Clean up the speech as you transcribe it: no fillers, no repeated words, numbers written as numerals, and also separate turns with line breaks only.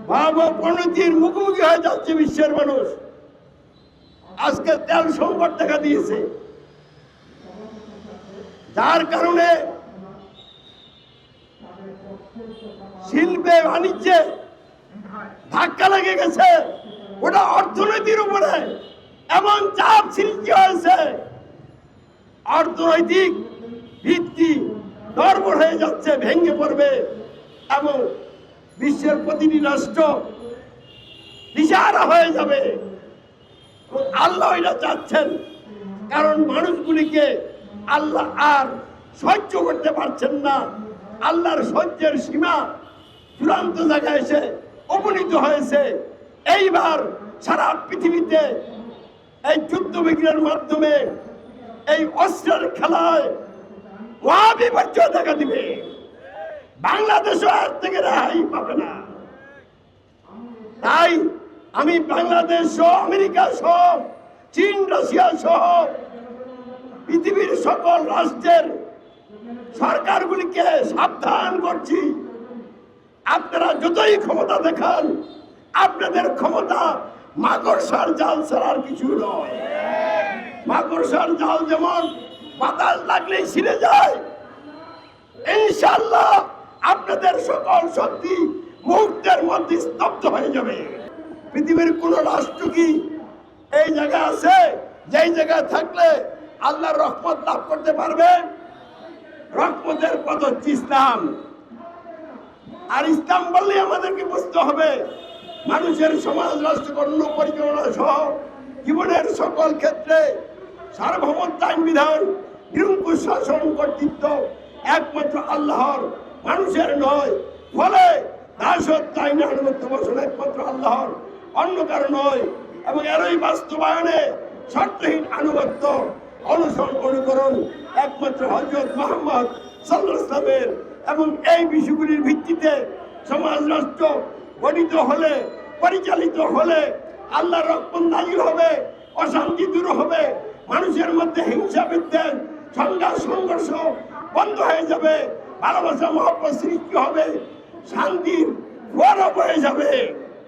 ভয়াবহ পরিণতির মুখোমুখি হয়ে যাচ্ছে বিশ্বের মানুষ। আজকে তেল সংকট দেখা দিয়েছে, যার কারণে শিল্পে বাণিজ্যে ধাক্কা লেগে গেছে। ওটা অর্থনীতির উপরে এমন চাপ সৃষ্টি হয়েছে, অর্থনৈতিক ভিত্তি দুর্বল হয়ে যাচ্ছে, ভেঙে পড়বে এবং বিশ্বের প্রতিটি রাষ্ট্র দিশাহারা হয়ে যাবে। আল্লাহ এটা চাচ্ছেন, কারণ মানুষগুলিকে আল্লাহ আর সহ্য করতে পারছেন না। আল্লাহর সহ্যের সীমা চূড়ান্ত জায়গায় এসে উপনীত হয়েছে। এইবার সারা পৃথিবীতে এই যুদ্ধ বিগ্রহের মাধ্যমে এই অস্ত্রের খেলায় মহাবিপর্যয় দেখা দিবে। বাংলাদেশও এর থেকে রেহাই পাবে না। তাই আমি বাংলাদেশ সহ, আমেরিকা সহ, চীন, রাশিয়া সহ পৃথিবীর সকল রাষ্ট্রের সরকারগুলিকে সাবধান করছি, আপনারা যতই ক্ষমতা দেখান, আপনাদের ক্ষমতা মাকড়সার জাল ছাড়ার কিছু নয়। মাকড়সার জাল যেমন বাতাস লাগলেই ছিঁড়ে যায়, ইনশাআল্লাহ আপনাদের সকল শক্তি মুহূর্তের মধ্যে স্তব্ধ হয়ে যাবে। পৃথিবীর কোন রাষ্ট্র কি এই জায়গা আছে যেই জায়গায় থাকলে আল্লাহর রহমত লাভ করতে পারবে? রহমতের পথ হচ্ছে ইসলাম। আর ইসলাম বললে আমাদেরকে বুঝতে হবে মানুষের সমাজ রাষ্ট্রকর্ণ পরিচালনা সহ জীবনের সকল ক্ষেত্রে সার্বভৌমত্ব, আইন বিধান, নিরঙ্কুশ শাসন কর্তৃত্ব একমাত্র আল্লাহর, মানুষের নয়। ফলে দাসত্ব আইনে আনুগত্য বসন একমাত্র আল্লাহর, অন্য কারো নয়। এবং এরই বাস্তবায়নে শর্তহীন আনুগত্য, অনুসরণ, অনুকরণ একমাত্র হযরত মুহাম্মদ সাল্লাল্লাহু আলাইহি ওয়াসাল্লামের। এবং এই বিষয়গুলির ভিত্তিতে সমাজ রাষ্ট্র গঠিত হলে, পরিচালিত হলে আল্লাহর রহমত নাযিল হবে, অশান্তি দূর হবে, মানুষের মধ্যে হিংসা বিদ্বেষ, সংঘাত সংঘর্ষ বন্ধ হয়ে যাবে, ভালোবাসা মহব্বত সৃষ্টি হবে, শান্তির ফোয়ারা বয়ে যাবে।